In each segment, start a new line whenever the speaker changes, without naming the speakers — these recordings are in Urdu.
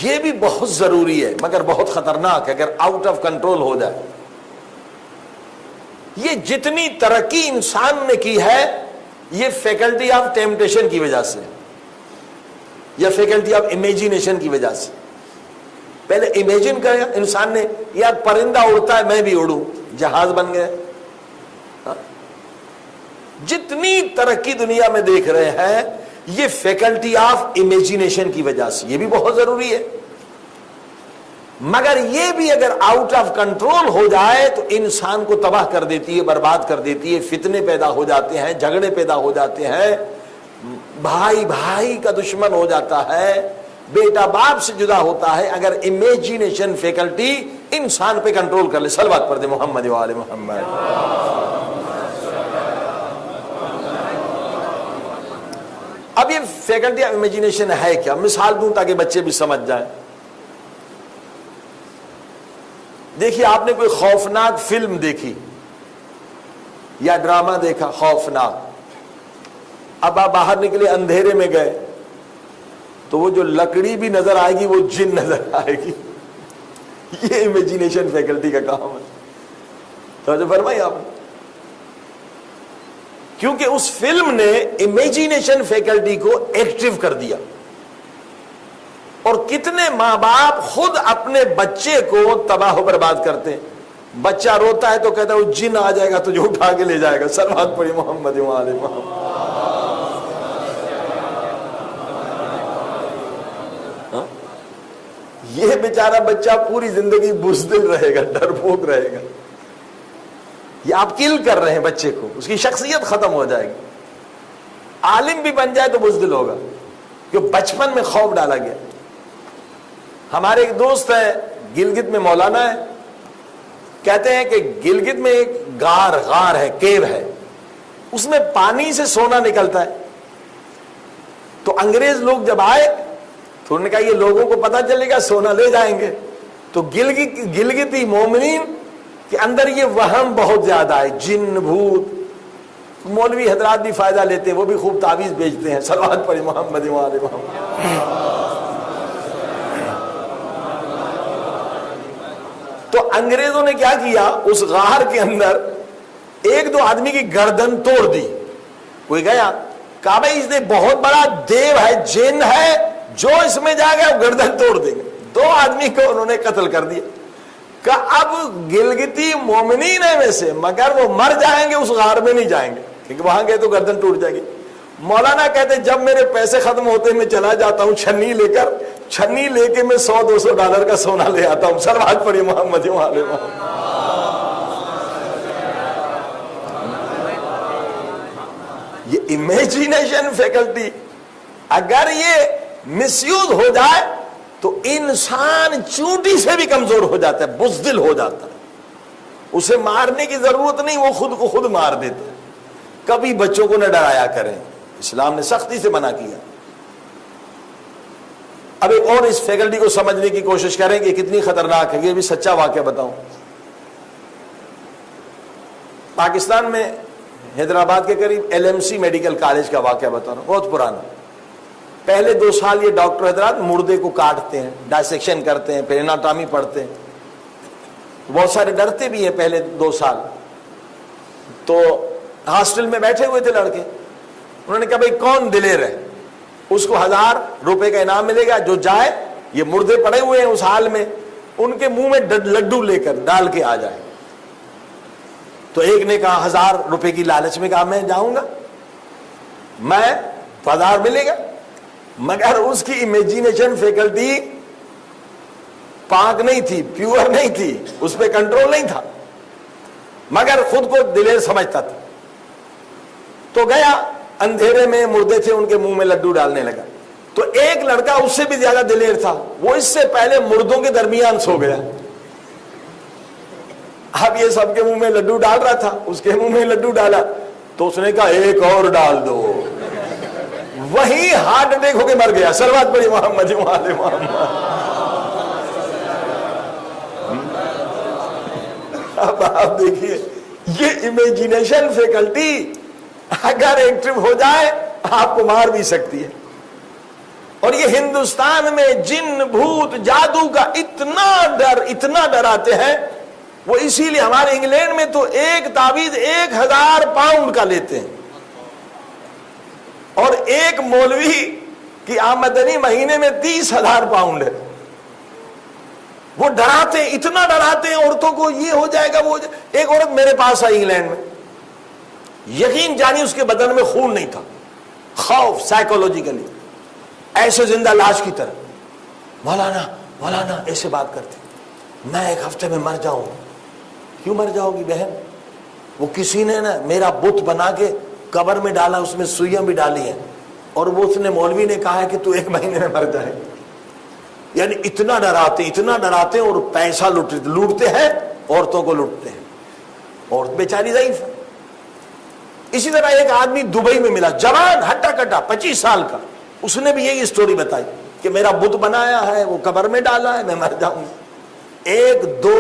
یہ بھی بہت ضروری ہے مگر بہت خطرناک ہے اگر آؤٹ آف کنٹرول ہو جائے. یہ جتنی ترقی انسان نے کی ہے یہ فیکلٹی آف ٹیمپٹیشن کی وجہ سے یا فیکلٹی آف امیجینیشن کی وجہ سے. پہلے امیجن کیا انسان نے, یار پرندہ اڑتا ہے میں بھی اڑوں, جہاز بن گئے. جتنی ترقی دنیا میں دیکھ رہے ہیں یہ فیکلٹی آف امیجینیشن کی وجہ سے, یہ بھی بہت ضروری ہے. مگر یہ بھی اگر آؤٹ آف کنٹرول ہو جائے تو انسان کو تباہ کر دیتی ہے, برباد کر دیتی ہے. فتنے پیدا ہو جاتے ہیں, جھگڑے پیدا ہو جاتے ہیں, بھائی بھائی کا دشمن ہو جاتا ہے, بیٹا باپ سے جدا ہوتا ہے اگر امیجینیشن فیکلٹی انسان پہ کنٹرول کر لے. صلوات پڑھ دے محمد و آل محمد. اب یہ فیکلٹی آف امیجینیشن ہے کیا؟ مثال دوں تاکہ بچے بھی سمجھ جائیں. دیکھیے آپ نے کوئی خوفناک فلم دیکھی یا ڈرامہ دیکھا خوفناک, اب آپ باہر نکلے اندھیرے میں گئے تو وہ جو لکڑی بھی نظر آئے گی وہ جن نظر آئے گی. یہ امیجینیشن فیکلٹی کا کام ہے. توجہ فرمائی آپ نے, کیونکہ اس فلم نے امیجینیشن فیکلٹی کو ایکٹیو کر دیا. اور کتنے ماں باپ خود اپنے بچے کو تباہ و برباد کرتے ہیں. بچہ روتا ہے تو کہتا ہے وہ جن آ جائے گا تو جو اٹھا کے لے جائے گا. صلوات پڑھی محمد و آل محمد. یہ بیچارہ بچہ پوری زندگی بزدل رہے گا, ڈرپوک رہے گا. یہ آپ کل کر رہے ہیں بچے کو, اس کی شخصیت ختم ہو جائے گی. عالم بھی بن جائے تو بزدل ہوگا کیونکہ بچپن میں خوف ڈالا گیا. ہمارے ایک دوست ہے گلگت میں مولانا ہے, کہتے ہیں کہ گلگت میں ایک غار ہے, کیو ہے, اس میں پانی سے سونا نکلتا ہے. تو انگریز لوگ جب آئے تو انہوں نے کہا یہ لوگوں کو پتا چلے گا سونا لے جائیں گے. تو گلگتی مومنین کہ اندر یہ وہم بہت زیادہ ہے, جن بھوت. مولوی حضرات بھی فائدہ لیتے ہیں, وہ بھی خوب تعویذ بیچتے ہیں. صلوات پڑھی محمد و آل محمد. تو انگریزوں نے کیا کیا, اس غار کے اندر ایک دو آدمی کی گردن توڑ دی. کوئی گیا کہا بھائی اس نے بہت بڑا دیو ہے, جن ہے, جو اس میں جائے گا وہ گردن توڑ دیں گے. دو آدمی کو انہوں نے قتل کر دیا. کہ اب گلگتی مومنین ہیں میں سے, مگر وہ مر جائیں گے, اس غار میں نہیں جائیں گے کیونکہ وہاں گئے تو گردن ٹوٹ جائے گی. مولانا کہتے جب میرے پیسے ختم ہوتے میں چلا جاتا ہوں چھنی لے کر, چھنی لے کے میں $100-200 کا سونا لے آتا ہوں. صلوات پڑھی محمد و آل محمد. یہ امیجینیشن فیکلٹی اگر یہ مس یوز ہو جائے تو انسان چونٹی سے بھی کمزور ہو جاتا ہے, بزدل ہو جاتا ہے. اسے مارنے کی ضرورت نہیں, وہ خود کو خود مار دیتا ہے. کبھی بچوں کو نہ ڈرایا کریں, اسلام نے سختی سے منع کیا. اب ایک اور اس فیکلٹی کو سمجھنے کی کوشش کریں کہ کتنی خطرناک ہے. یہ بھی سچا واقعہ بتاؤں. پاکستان میں حیدرآباد کے قریب LMC میڈیکل کالج کا واقعہ بتا رہا ہوں, بہت پرانا. پہلے 2 سال یہ ڈاکٹر حضرات مردے کو کاٹتے ہیں, ڈائسیکشن کرتے ہیں, پھر اناٹامی پڑھتے ہیں. بہت سارے ڈرتے بھی ہیں پہلے 2 سال. تو ہاسٹل میں بیٹھے ہوئے تھے لڑکے, انہوں نے کہا بھائی کون دلیر ہے, اس کو $1000 کا انعام ملے گا جو جائے, یہ مردے پڑے ہوئے ہیں اس حال میں, ان کے منہ میں لڈو لے کر ڈال کے آ جائے. تو ایک نے کہا $1000 کی لالچ میں کہا میں جاؤں گا, میں $1000 ملے گا. مگر اس کی امیجینیشن فیکلٹی پاک نہیں تھی, پیور نہیں تھی, اس پہ کنٹرول نہیں تھا, مگر خود کو دلیر سمجھتا تھا. تو گیا, اندھیرے میں مردے تھے, ان کے منہ میں لڈو ڈالنے لگا. تو ایک لڑکا اس سے بھی زیادہ دلیر تھا, وہ اس سے پہلے مردوں کے درمیان سو گیا. اب یہ سب کے منہ میں لڈو ڈال رہا تھا, اس کے منہ میں لڈو ڈالا تو اس نے کہا ایک اور ڈال دو. وہی ہارٹ اٹیک ہو کے مر گیا. صلوات پڑھی محمد و آل محمد. اب آپ دیکھیے یہ امیجینیشن فیکلٹی اگر ایکٹیو ہو جائے آپ کو مار بھی سکتی ہے. اور یہ ہندوستان میں جن بھوت جادو کا اتنا ڈر آتے ہیں، وہ اسی لیے ہمارے انگلینڈ میں تو ایک تعویذ 1000 پاؤنڈ کا لیتے ہیں، اور ایک مولوی کی آمدنی مہینے میں 30,000 پاؤنڈ ہے۔ وہ ڈراتے ہیں، اتنا ڈراتے ہیں عورتوں کو، یہ ہو جائے گا وہ ہو جائے۔ ایک عورت میرے پاس آئی انگلینڈ میں، یقین جانی اس کے بدن میں خون نہیں تھا، خوف سائیکولوجیکلی، ایسے زندہ لاش کی طرح، مولانا ایسے بات کرتے، میں 1 ہفتے میں مر جاؤں۔ کیوں مر جاؤ گی بہن؟ وہ کسی نے نا میرا بت بنا کے قبر میں ڈالا، اس میں سوئیاں بھی ڈالی ہیں، اور وہ اس نے مولوی نے کہا ہے کہ تو 1 مہینے میں مر جائے۔ یعنی اتنا ڈراتے اور پیسہ لوٹتے ہیں، عورتوں کو لوٹتے ہیں، عورت بیچاری ضعیف ہے۔ اسی طرح ایک آدمی دبئی میں ملا، جوان ہٹا کٹا 25 سال کا، اس نے بھی یہی اسٹوری بتائی کہ میرا بت بنایا ہے، وہ قبر میں ڈالا ہے، میں مر جاؤں گا۔ 1-2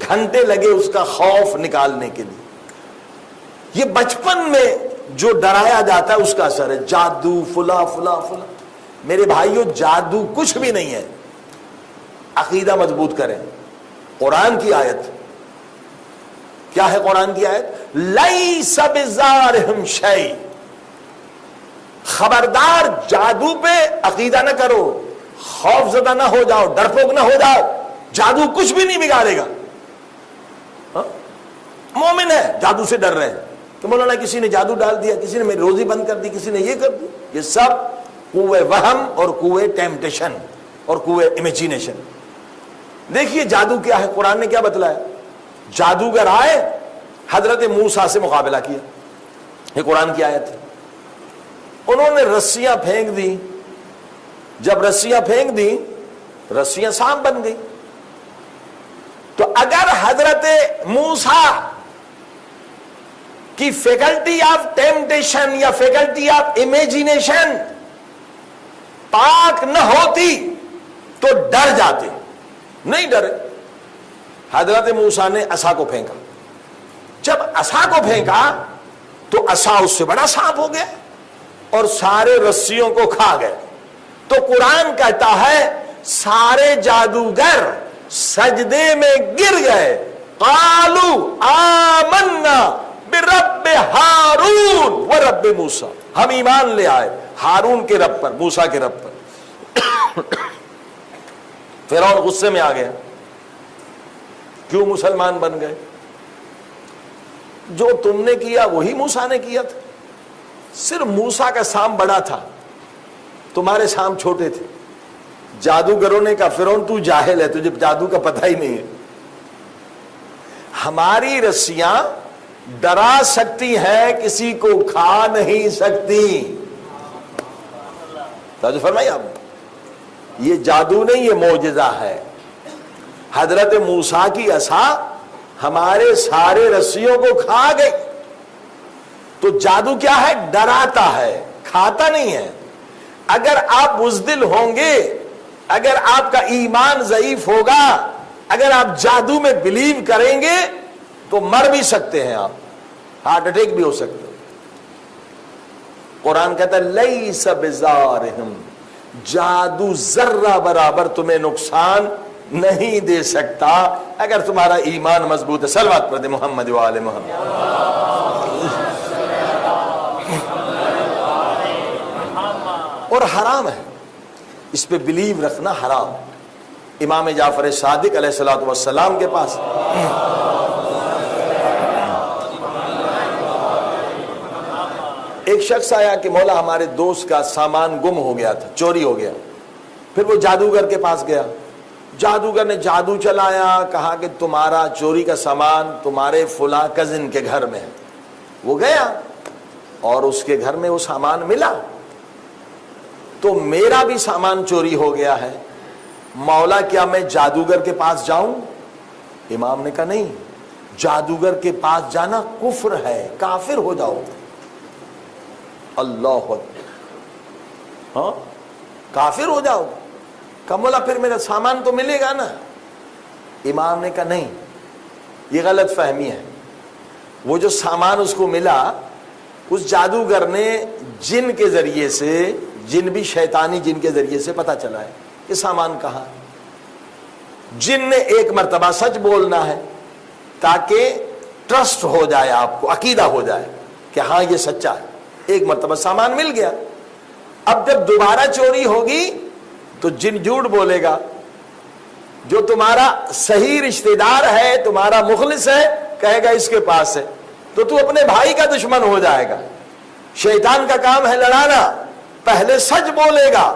گھنٹے لگے اس کا خوف نکالنے کے لیے۔ یہ بچپن میں جو ڈرایا جاتا ہے اس کا اثر ہے، جادو فلا فلا فلا۔ میرے بھائیوں، جادو کچھ بھی نہیں ہے، عقیدہ مضبوط کریں۔ قرآن کی آیت کیا ہے؟ قرآن کی آیت لیس بزارہم شیء، خبردار جادو پہ عقیدہ نہ کرو، خوف زدہ نہ ہو جاؤ، ڈرپوک نہ ہو جاؤ، جادو کچھ بھی نہیں بگاڑے گا۔ مومن ہے، جادو سے ڈر رہے ہیں کہ مولانا کسی نے جادو ڈال دیا، کسی نے میری روزی بند کر دی، کسی نے یہ کر دی۔ یہ سب قوے وہم اور قوے ٹیمپٹیشن اور قوے امیجینیشن۔ دیکھیے جادو کیا ہے، قرآن نے کیا بتلایا۔ جادوگر آئے، حضرت موسیٰ سے مقابلہ کیا، یہ قرآن کی آیت ہے۔ انہوں نے رسیاں پھینک دی، جب رسیاں پھینک دی، رسیاں سانپ بن گئی۔ تو اگر حضرت موسیٰ کی فیکلٹی آف ٹیمپٹیشن یا فیکلٹی آف امیجینیشن پاک نہ ہوتی تو ڈر جاتے، نہیں ڈرے۔ حضرت موسیٰ نے عصا کو پھینکا، جب عصا کو پھینکا تو عصا اس سے بڑا سانپ ہو گیا اور سارے رسیوں کو کھا گئے۔ تو قرآن کہتا ہے سارے جادوگر سجدے میں گر گئے، قالوا آمنا برب ہارون ورب موسیٰ، ہم ایمان لے آئے ہارون کے رب پر، موسیٰ کے رب پر۔ فرعون غصے میں آ گیا، کیوں مسلمان بن گئے؟ جو تم نے کیا وہی موسیٰ نے کیا تھا، صرف موسیٰ کا سام بڑا تھا، تمہارے سام چھوٹے تھے۔ جادوگروں نے کہا فرعون تو جاہل ہے، تجھے جادو کا پتہ ہی نہیں ہے۔ ہماری رسیاں ڈرا سکتی ہیں، کسی کو کھا نہیں سکتی۔ توجہ فرمائی آپ نے، یہ جادو نہیں، یہ معجزہ ہے۔ حضرت موسیٰ کی عصا ہمارے سارے رسیوں کو کھا گئی۔ تو جادو کیا ہے؟ ڈراتا ہے، کھاتا نہیں ہے۔ اگر آپ بزدل ہوں گے، اگر آپ کا ایمان ضعیف ہوگا، اگر آپ جادو میں بلیو کریں گے تو مر بھی سکتے ہیں، آپ ہارٹ اٹیک بھی ہو سکتے ہیں۔ قرآن کہتا ہے لیس بزارہم، جادو ذرہ برابر تمہیں نقصان نہیں دے سکتا اگر تمہارا ایمان مضبوط ہے۔ صلوات پڑھ دے محمد و آل محمد۔ اور حرام ہے، اس پہ بلیو رکھنا حرام۔ امام جعفر صادق علیہ الصلوۃ والسلام کے پاس ایک شخص آیا کہ مولا ہمارے دوست کا سامان گم ہو گیا تھا، چوری ہو گیا۔ پھر وہ جادوگر کے پاس گیا، جادوگر نے جادو چلایا، کہا کہ تمہارا چوری کا سامان تمہارے فلاں کزن کے گھر میں ہے۔ وہ گیا اور اس کے گھر میں وہ سامان ملا، تو میرا بھی سامان چوری ہو گیا ہے، مولا کیا میں جادوگر کے پاس جاؤں؟ امام نے کہا نہیں، جادوگر کے پاس جانا کفر ہے، کافر ہو جاؤ۔ اللہ اکبر، ہاں کافر ہو جاؤ۔ کہا مولا پھر میرا سامان تو ملے گا نا؟ امام نے کہا نہیں، یہ غلط فہمی ہے۔ وہ جو سامان اس کو ملا، اس جادوگر نے جن کے ذریعے سے جن بھی شیطانی جن کے ذریعے سے پتہ چلا ہے کہ سامان کہاں ہے. جن نے ایک مرتبہ سچ بولنا ہے تاکہ ٹرسٹ ہو جائے، آپ کو عقیدہ ہو جائے کہ ہاں یہ سچا ہے. ایک مرتبہ سامان مل گیا، اب جب دوبارہ چوری ہوگی تو جن جھوٹ بولے گا. جو تمہارا صحیح رشتہ دار ہے، تمہارا مخلص ہے، کہے گا اس کے پاس ہے، تو تو اپنے بھائی کا دشمن ہو جائے گا. شیطان کا کام ہے لڑانا، پہلے سچ بولے گا